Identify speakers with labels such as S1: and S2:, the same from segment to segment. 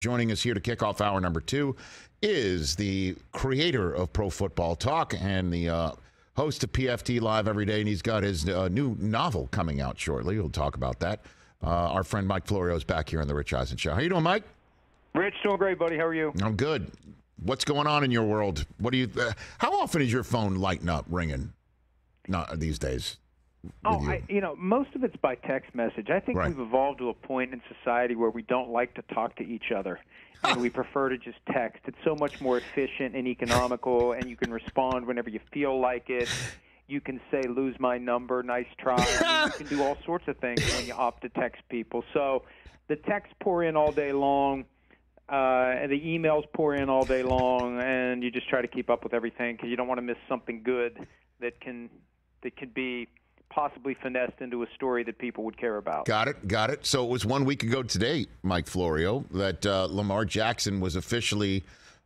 S1: Joining us here to kick off hour number 2 is the creator of Pro Football Talk and the host of PFT Live every day, and he's got his new novel coming out shortly. We'll talk about that. Our friend Mike Florio is back here on the Rich Eisen Show. How you doing, Mike?
S2: Rich, doing great, buddy. How are you?
S1: I'm good. What's going on in your world? What do you? How often is your phone lighting up, ringing? Not these days.
S2: Most of it's by text message. I think we've evolved to a point in society where we don't like to talk to each other, and we prefer to just text. It's so much more efficient and economical, and you can respond whenever you feel like it. You can say, lose my number, nice try. You can do all sorts of things when you opt to text people. So the texts pour in all day long, and the emails pour in all day long, and you just try to keep up with everything because you don't want to miss something good that can be possibly finessed into a story that people would care about.
S1: Got it. So it was 1 week ago today, Mike Florio, that Lamar Jackson was officially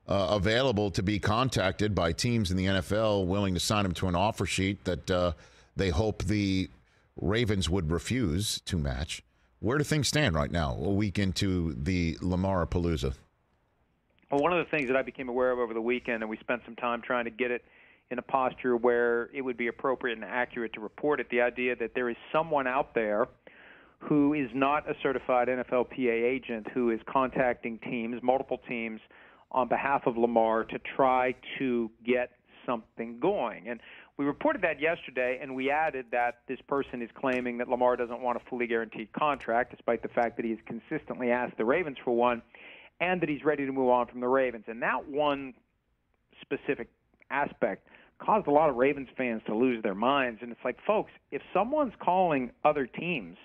S1: available to be contacted by teams in the NFL willing to sign him to an offer sheet that they hope the Ravens would refuse to match. Where do things stand right now, a week into the Lamar-a-palooza?
S2: Well, one of the things that I became aware of over the weekend, and we spent some time trying to get it in a posture where it would be appropriate and accurate to report it, the idea that there is someone out there who is not a certified NFLPA agent who is contacting teams, multiple teams, on behalf of Lamar to try to get something going. And we reported that yesterday, and we added that this person is claiming that Lamar doesn't want a fully guaranteed contract, despite the fact that he has consistently asked the Ravens for one, and that he's ready to move on from the Ravens. And that one specific aspect caused a lot of Ravens fans to lose their minds. And it's like, folks, if someone's calling other teams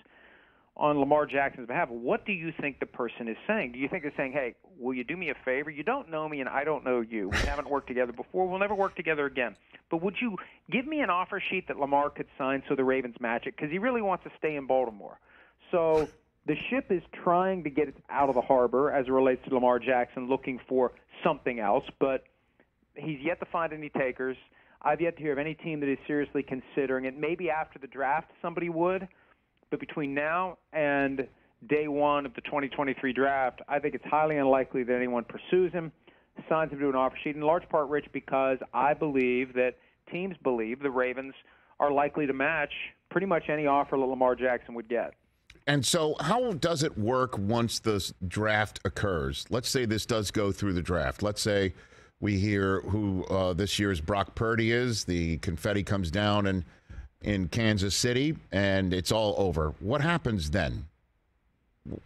S2: on Lamar Jackson's behalf, what do you think the person is saying? Do you think they're saying, hey, will you do me a favor? You don't know me and I don't know you. We haven't worked together before. We'll never work together again. But would you give me an offer sheet that Lamar could sign so the Ravens match it? Because he really wants to stay in Baltimore. So the ship is trying to get it out of the harbor as it relates to Lamar Jackson, looking for something else. But he's yet to find any takers. I've yet to hear of any team that is seriously considering it. Maybe after the draft somebody would. But between now and day one of the 2023 draft, I think it's highly unlikely that anyone pursues him, signs him to an offer sheet, in large part, Rich, because I believe that teams believe the Ravens are likely to match pretty much any offer that Lamar Jackson would get.
S1: And so how does it work once the draft occurs? Let's say this does go through the draft. Let's say we hear who this year's Brock Purdy is. The confetti comes down in Kansas City, and it's all over. What happens then?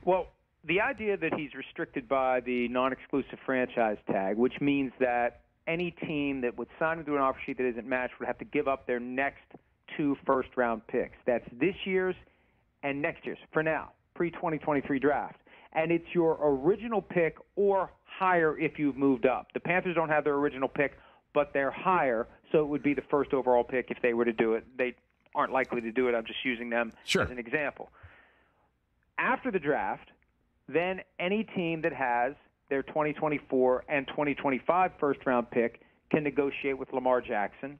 S2: Well, the idea that he's restricted by the non-exclusive franchise tag, which means that any team that would sign him to an offer sheet that isn't matched would have to give up their next 2 first-round picks. That's this year's and next year's, for now, pre-2023 draft. And it's your original pick or higher if you've moved up. The Panthers don't have their original pick, but they're higher, so it would be the first overall pick if they were to do it. They aren't likely to do it. I'm just using them as an example. After the draft, then any team that has their 2024 and 2025 first-round pick can negotiate with Lamar Jackson,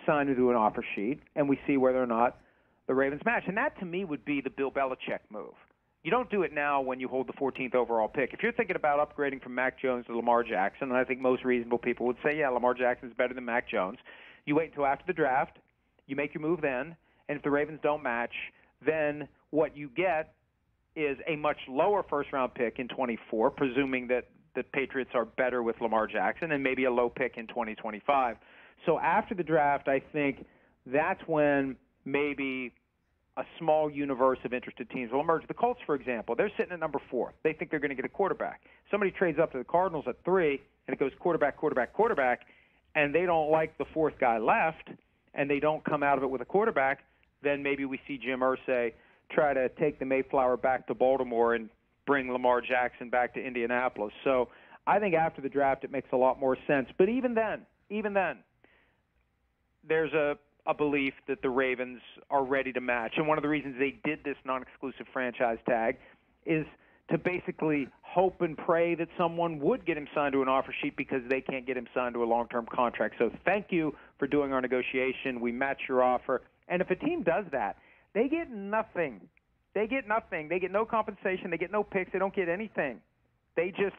S2: sign him to an offer sheet, and we see whether or not the Ravens match. And that, to me, would be the Bill Belichick move. You don't do it now when you hold the 14th overall pick. If you're thinking about upgrading from Mac Jones to Lamar Jackson, and I think most reasonable people would say, yeah, Lamar Jackson's better than Mac Jones, you wait until after the draft, you make your move then, and if the Ravens don't match, then what you get is a much lower first-round pick in 24, presuming that the Patriots are better with Lamar Jackson, and maybe a low pick in 2025. So after the draft, I think that's when maybe a small universe of interested teams will emerge. The Colts, for example, they're sitting at number 4. They think they're going to get a quarterback. Somebody trades up to the Cardinals at 3, and it goes quarterback, quarterback, quarterback, and they don't like the 4th guy left, and they don't come out of it with a quarterback, then maybe we see Jim Irsay try to take the Mayflower back to Baltimore and bring Lamar Jackson back to Indianapolis. So I think after the draft it makes a lot more sense. But even then, there's a belief that the Ravens are ready to match. And one of the reasons they did this non-exclusive franchise tag is to basically hope and pray that someone would get him signed to an offer sheet because they can't get him signed to a long-term contract. So thank you for doing our negotiation. We match your offer. And if a team does that, they get nothing. They get nothing. They get no compensation. They get no picks. They don't get anything. They just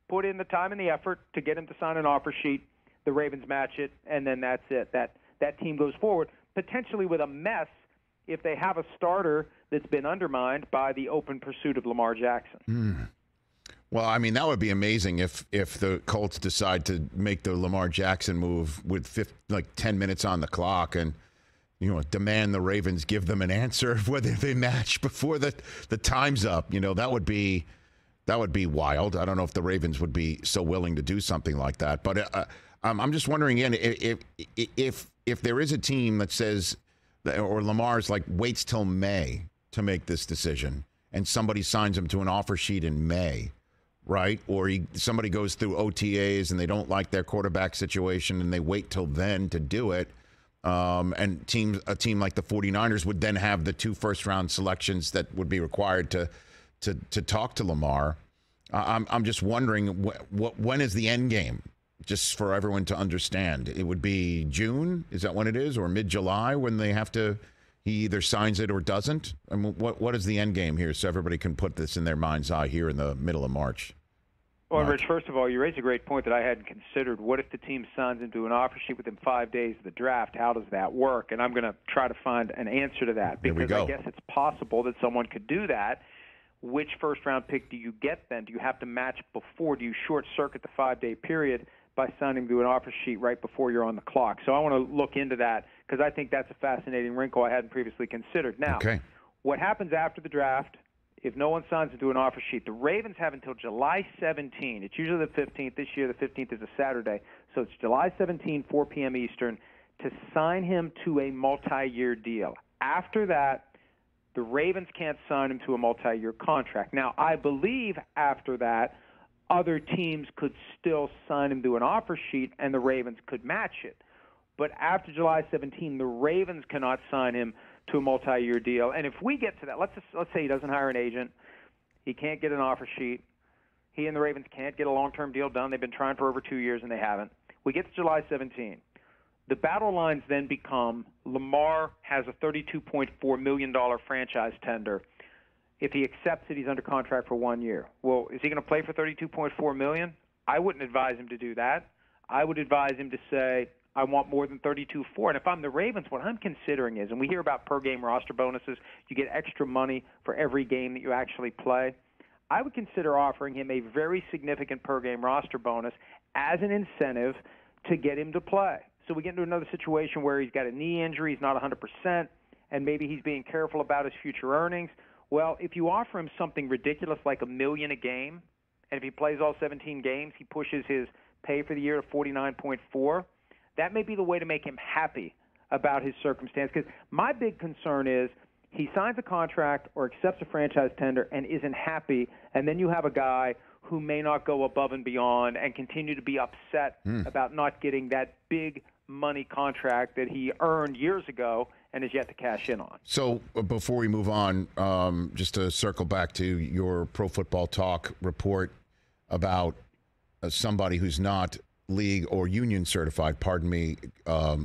S2: put in the time and the effort to get him to sign an offer sheet. The Ravens match it, and then that's it. That team goes forward, potentially with a mess if they have a starter that's been undermined by the open pursuit of Lamar Jackson.
S1: Well, I mean, that would be amazing if the Colts decide to make the Lamar Jackson move with 10 minutes on the clock and, demand the Ravens give them an answer whether they match before the time's up. That would be wild. I don't know if the Ravens would be so willing to do something like that. But I'm just wondering again if there is a team that says, or Lamar's waits till May to make this decision, and somebody signs him to an offer sheet in May. Right? Or somebody goes through OTAs and they don't like their quarterback situation and they wait till then to do it. And a team like the 49ers would then have the 2 first-round selections that would be required to talk to Lamar. I'm just wondering when is the end game? Just for everyone to understand, it would be June. Is that when it is, or mid-July when they have to? He either signs it or doesn't. I mean, what is the end game here, so everybody can put this in their mind's eye here in the middle of March?
S2: Well, Rich, first of all, you raised a great point that I hadn't considered. What if the team signs into an offer sheet within 5 days of the draft? How does that work? And I'm going to try to find an answer to that, because I guess it's possible that someone could do that. Which first-round pick do you get then? Do you have to match before? Do you short-circuit the 5-day period by signing to an offer sheet right before you're on the clock? So I want to look into that, because I think that's a fascinating wrinkle I hadn't previously considered. Now, What happens after the draft? If no one signs into an offer sheet, the Ravens have until July 17. It's usually the 15th. This year, the 15th is a Saturday. So it's July 17, 4 p.m. Eastern, to sign him to a multi-year deal. After that, the Ravens can't sign him to a multi-year contract. Now, I believe after that, other teams could still sign him to an offer sheet, and the Ravens could match it. But after July 17, the Ravens cannot sign him to a multi-year deal. And if we get to that, let's say he doesn't hire an agent, he can't get an offer sheet, he and the Ravens can't get a long-term deal done. They've been trying for over 2 years, and they haven't. We get to July 17. The battle lines then become Lamar has a $32.4 million franchise tender. If he accepts it, he's under contract for 1 year. Well, is he going to play for $32.4 million? I wouldn't advise him to do that. I would advise him to say, I want more than 32.4. And if I'm the Ravens, what I'm considering is, and we hear about per-game roster bonuses, you get extra money for every game that you actually play. I would consider offering him a very significant per-game roster bonus as an incentive to get him to play. So we get into another situation where he's got a knee injury, he's not 100%, and maybe he's being careful about his future earnings. Well, if you offer him something ridiculous like $1 million a game, and if he plays all 17 games, he pushes his pay for the year to 49.4, that may be the way to make him happy about his circumstance. Because my big concern is he signs a contract or accepts a franchise tender and isn't happy, and then you have a guy who may not go above and beyond and continue to be upset about not getting that big money contract that he earned years ago and is yet to cash in on.
S1: So before we move on, just to circle back to your Pro Football Talk report about somebody who's not league or union certified,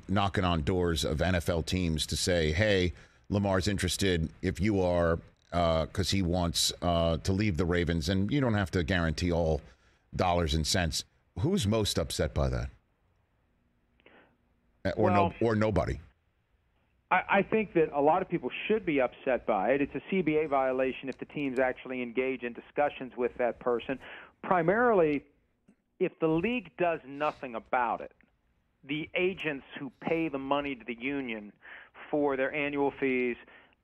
S1: knocking on doors of NFL teams to say, hey, Lamar's interested if you are, because he wants to leave the Ravens, and you don't have to guarantee all dollars and cents. Who's most upset by that? Or nobody?
S2: I think that a lot of people should be upset by it. It's a CBA violation if the teams actually engage in discussions with that person. Primarily, if the league does nothing about it, the agents who pay the money to the union for their annual fees,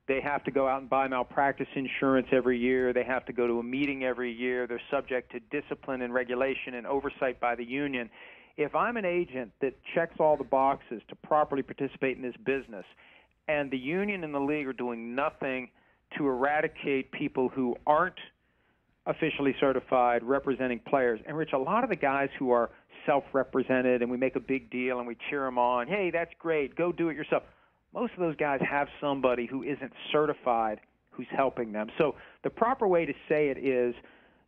S2: they have to go out and buy malpractice insurance every year. They have to go to a meeting every year. They're subject to discipline and regulation and oversight by the union. If I'm an agent that checks all the boxes to properly participate in this business, and the union and the league are doing nothing to eradicate people who aren't officially certified representing players. And, Rich, a lot of the guys who are self-represented and we make a big deal and we cheer them on, hey, that's great, go do it yourself. Most of those guys have somebody who isn't certified who's helping them. So the proper way to say it is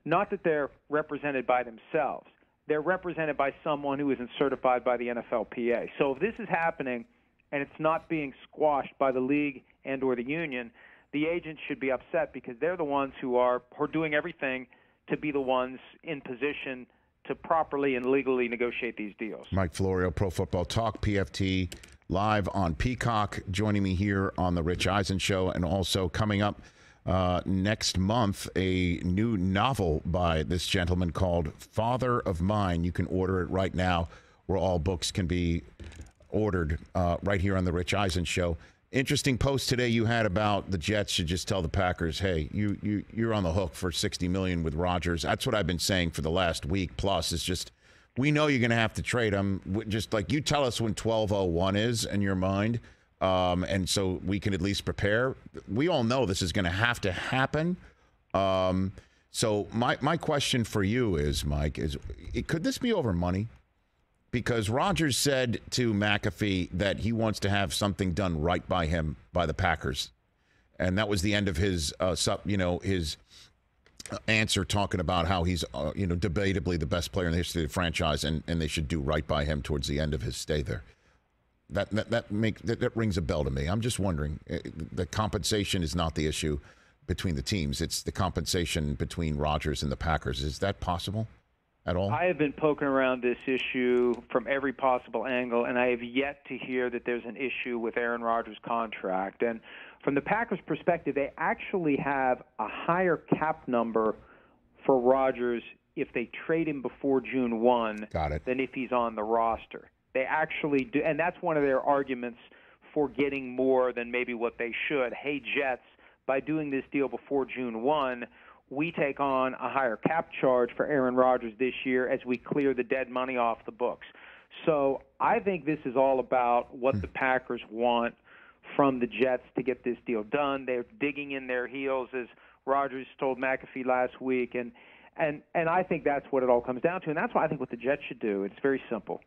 S2: not that they're represented by themselves. They're represented by someone who isn't certified by the NFLPA. So if this is happening and it's not being squashed by the league and or the union, the agents should be upset because they're the ones who are doing everything to be the ones in position to properly and legally negotiate these deals.
S1: Mike Florio, Pro Football Talk, PFT, live on Peacock, joining me here on the Rich Eisen Show, and also coming up next month, a new novel by this gentleman called Father of Mine. You can order it right now where all books can be ordered, right here on the Rich Eisen Show. Interesting post today you had about the Jets should just tell the Packers, hey, you're on the hook for $60 million with Rodgers. That's what I've been saying for the last week plus. It's just, we know you're going to have to trade him. Just like you tell us when 12:01 is in your mind, and so we can at least prepare. We all know this is going to happen. So my question for you is, Mike, could this be over money? Because Rodgers said to McAfee that he wants to have something done right by him by the Packers, and that was the end of his, his answer, talking about how he's, debatably the best player in the history of the franchise, and they should do right by him towards the end of his stay there. That rings a bell to me. I'm just wondering, the compensation is not the issue between the teams; it's the compensation between Rodgers and the Packers. Is that possible at all?
S2: I have been poking around this issue from every possible angle, and I have yet to hear that there's an issue with Aaron Rodgers' contract. And from the Packers' perspective, they actually have a higher cap number for Rodgers if they trade him before June 1 than if he's on the roster. They actually do, and that's one of their arguments for getting more than maybe what they should. Hey, Jets, by doing this deal before June 1, we take on a higher cap charge for Aaron Rodgers this year as we clear the dead money off the books. So I think this is all about what the Packers want from the Jets to get this deal done. They're digging in their heels, as Rodgers told McAfee last week, and I think that's what it all comes down to. And that's why I think what the Jets should do. It's very simple.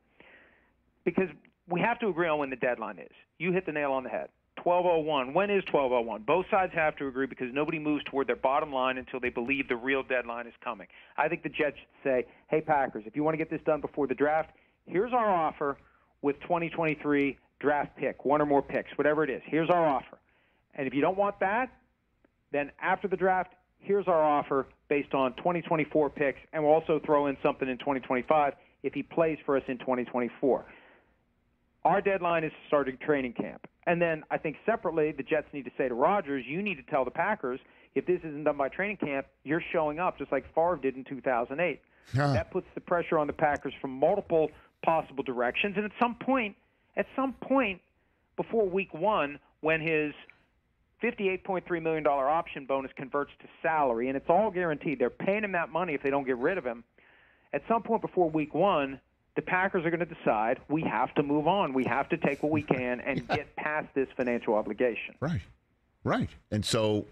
S2: Because we have to agree on when the deadline is. You hit the nail on the head. 12:01. When is 12:01? Both sides have to agree, because nobody moves toward their bottom line until they believe the real deadline is coming. I think the Jets should say, hey, Packers, if you want to get this done before the draft, here's our offer with 2023 draft pick, one or more picks, whatever it is. Here's our offer. And if you don't want that, then after the draft, here's our offer based on 2024 picks, and we'll also throw in something in 2025 if he plays for us in 2024. Our deadline is starting training camp. And then I think separately, the Jets need to say to Rodgers, you need to tell the Packers, if this isn't done by training camp, you're showing up just like Favre did in 2008. That puts the pressure on the Packers from multiple possible directions. And at some point before week 1, when his $58.3 million option bonus converts to salary, and it's all guaranteed, they're paying him that money if they don't get rid of him. At some point before week 1, the Packers are going to decide we have to move on. We have to take what we can and get past this financial obligation.
S1: Right. And so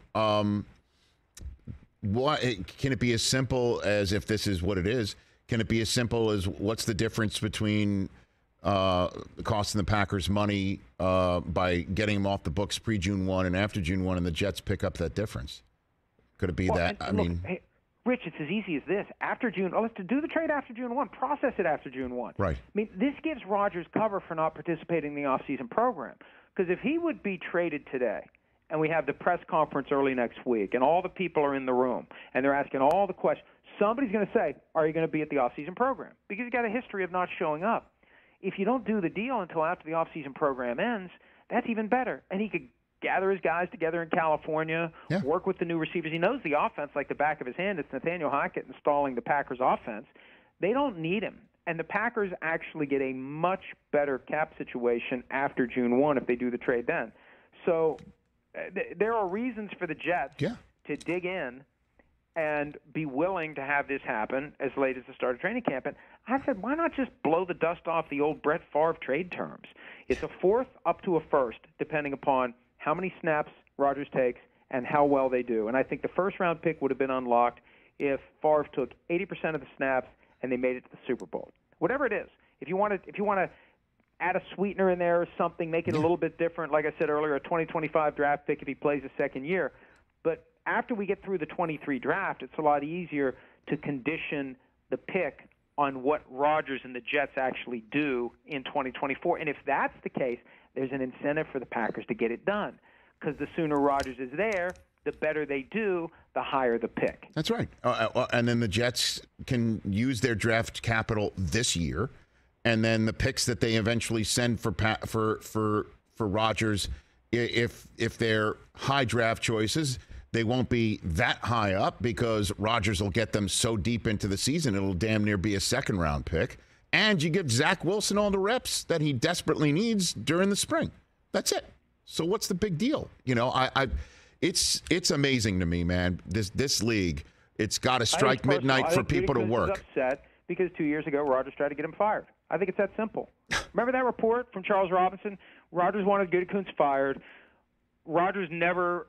S1: what can it be as simple as, if this is what it is, can it be as simple as what's the difference between costing the Packers money by getting them off the books pre-June 1 and after June 1, and the Jets pick up that difference? Could it be that?
S2: Hey, Rich, it's as easy as this. After June, let's do the trade after June 1. Process it after June 1.
S1: Right.
S2: I mean, this gives Rodgers cover for not participating in the offseason program. Because if he would be traded today, and we have the press conference early next week, and all the people are in the room, and they're asking all the questions, somebody's going to say, are you going to be at the offseason program? Because he's got a history of not showing up. If you don't do the deal until after the offseason program ends, that's even better. And he could gather his guys together in California, work with the new receivers. He knows the offense like the back of his hand. It's Nathaniel Hackett installing the Packers offense. They don't need him. And the Packers actually get a much better cap situation after June 1 if they do the trade then. So there are reasons for the Jets to dig in and be willing to have this happen as late as the start of training camp. And I said, why not just blow the dust off the old Brett Favre trade terms? It's a fourth up to a first, depending upon how many snaps Rodgers takes and how well they do. And I think the first-round pick would have been unlocked if Favre took 80% of the snaps and they made it to the Super Bowl. Whatever it is, if you want to add a sweetener in there or something, make it a little bit different. Like I said earlier, a 2025 draft pick if he plays a second year. But after we get through the 23 draft, it's a lot easier to condition the pick on what Rodgers and the Jets actually do in 2024. And if that's the case, there's an incentive for the Packers to get it done, because the sooner Rodgers is there, the better they do, the higher the pick.
S1: That's right. And then the Jets can use their draft capital this year, and then the picks that they eventually send for Rodgers, if they're high draft choices, they won't be that high up because Rodgers will get them so deep into the season it'll damn near be a second-round pick. And you give Zach Wilson all the reps that he desperately needs during the spring. That's it. So what's the big deal? You know, it's amazing to me, man. This league, it's got to strike midnight for people to work.
S2: Is upset because 2 years ago Rodgers tried to get him fired. I think it's that simple. Remember that report from Charles Robinson? Rodgers wanted Gutekunst fired. Rodgers never,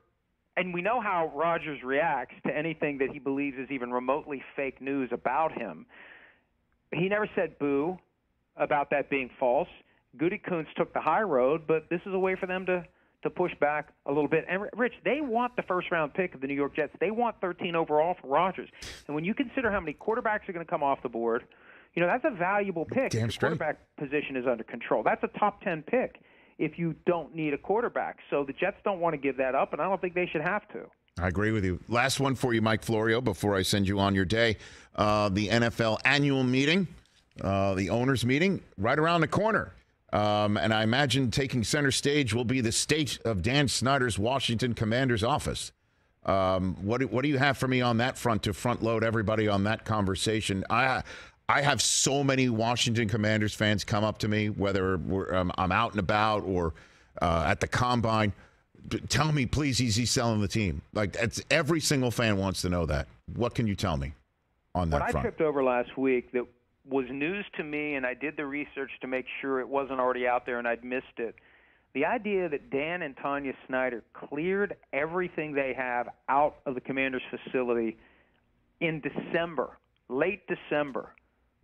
S2: and we know how Rodgers reacts to anything that he believes is even remotely fake news about him. He never said boo about that being false. Gutekunst took the high road, but this is a way for them to push back a little bit. And, Rich, they want the first-round pick of the New York Jets. They want 13 overall for Rodgers. And when you consider how many quarterbacks are going to come off the board, you know, that's a valuable pick.
S1: Damn straight.
S2: The quarterback position is under control. That's a top 10 pick if you don't need a quarterback. So the Jets don't want to give that up, and I don't think they should have to.
S1: I agree with you. Last one for you, Mike Florio, before I send you on your day. The NFL annual meeting, the owners' meeting, right around the corner. And I imagine taking center stage will be the state of Dan Snyder's Washington Commanders office. What do you have for me on that front to front load everybody on that conversation? I have so many Washington Commanders fans come up to me, whether I'm out and about or at the combine. Tell me, please, he's selling the team. Like, every single fan wants to know that. What can you tell me on that front?
S2: What I tripped over last week that was news to me, and I did the research to make sure it wasn't already out there and I'd missed it. The idea that Dan and Tanya Snyder cleared everything they have out of the Commanders facility in December, late December,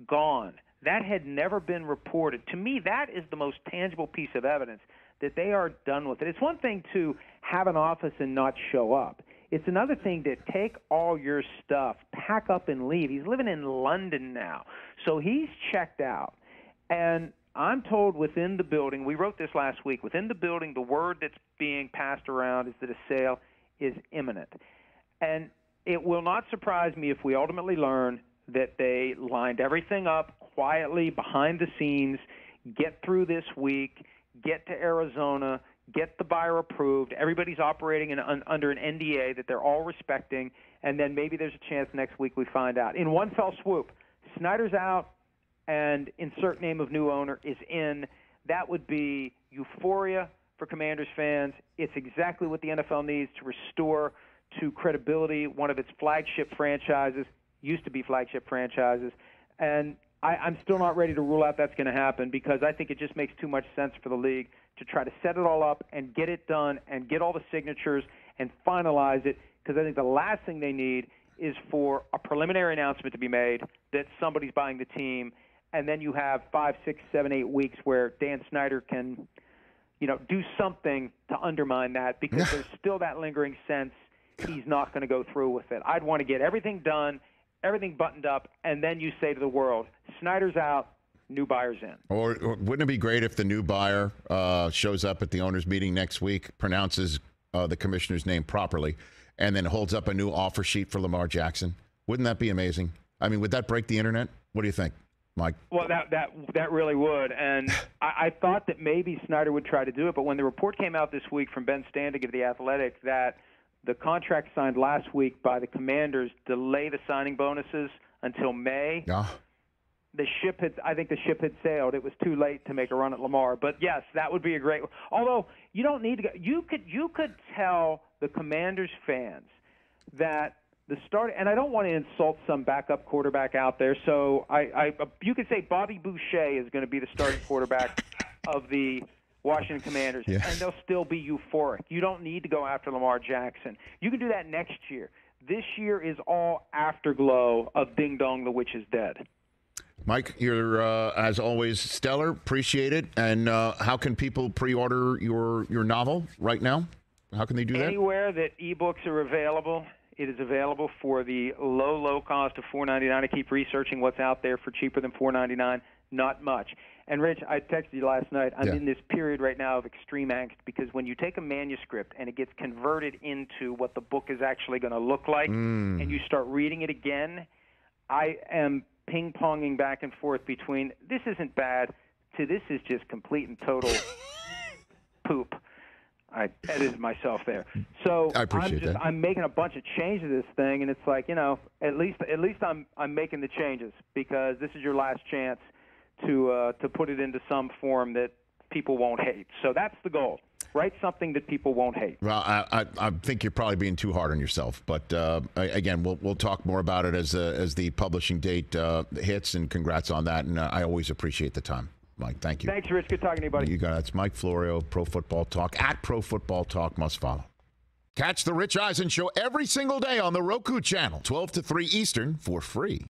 S2: gone. That had never been reported. To me, that is the most tangible piece of evidence that they are done with it. It's one thing to have an office and not show up. It's another thing to take all your stuff, pack up and leave. He's living in London now, so he's checked out. And I'm told within the building, we wrote this last week, within the building, the word that's being passed around is that a sale is imminent. And it will not surprise me if we ultimately learn that they lined everything up quietly behind the scenes, get through this week, get to Arizona, get the buyer approved. Everybody's operating under an NDA that they're all respecting, and then maybe there's a chance next week we find out. In one fell swoop, Snyder's out and insert name of new owner is in. That would be euphoria for Commanders fans. It's exactly what the NFL needs to restore to credibility one of its flagship franchises, used to be flagship franchises, and I'm still not ready to rule out that's going to happen because I think it just makes too much sense for the league to try to set it all up and get it done and get all the signatures and finalize it, because I think the last thing they need is for a preliminary announcement to be made that somebody's buying the team, and then you have 5, 6, 7, 8 weeks where Dan Snyder can, do something to undermine that, because there's still that lingering sense he's not going to go through with it. I'd want to get everything done, everything buttoned up, and then you say to the world, Snyder's out, new buyer's in. Or
S1: wouldn't it be great if the new buyer shows up at the owners' meeting next week, pronounces the commissioner's name properly, and then holds up a new offer sheet for Lamar Jackson? Wouldn't that be amazing? I mean, would that break the internet? What do you think, Mike?
S2: Well, that really would, and I thought that maybe Snyder would try to do it, but when the report came out this week from Ben Standig of The Athletic that the contract signed last week by the Commanders delay the signing bonuses until May.
S1: Yeah.
S2: I think the ship had sailed. It was too late to make a run at Lamar. But yes, that would be a great. Although you don't need to go. You could tell the Commanders fans that the start. And I don't want to insult some backup quarterback out there. So you could say Bobby Boucher is going to be the starting quarterback of the Washington Commanders, and they'll still be euphoric. You don't need to go after Lamar Jackson. You can do that next year. This year is all afterglow of Ding Dong, the Witch is Dead.
S1: Mike, you're, as always, stellar. Appreciate it. And how can people pre-order your novel right now? How can they do that?
S2: Anywhere that ebooks are available. It is available for the low cost of $4.99. I keep researching what's out there for cheaper than $4.99. Not much. And, Rich, I texted you last night. I'm in this period right now of extreme angst because when you take a manuscript and it gets converted into what the book is actually going to look like and you start reading it again, I am ping-ponging back and forth between this isn't bad to this is just complete and total poop. I edited myself there. So
S1: I appreciate that.
S2: I'm making a bunch of changes to this thing, and it's like, at least I'm making the changes because this is your last chance to put it into some form that people won't hate. So that's the goal. Write something that people won't hate.
S1: Well, I think you're probably being too hard on yourself. But again, we'll talk more about it as the publishing date hits, and congrats on that. And I always appreciate the time. Mike, thank you.
S2: Thanks, Rich. Good talking to you, buddy.
S1: You got it. It's Mike Florio, Pro Football Talk, at Pro Football Talk, must follow. Catch the Rich Eisen Show every single day on the Roku channel, 12 to 3 Eastern, for free.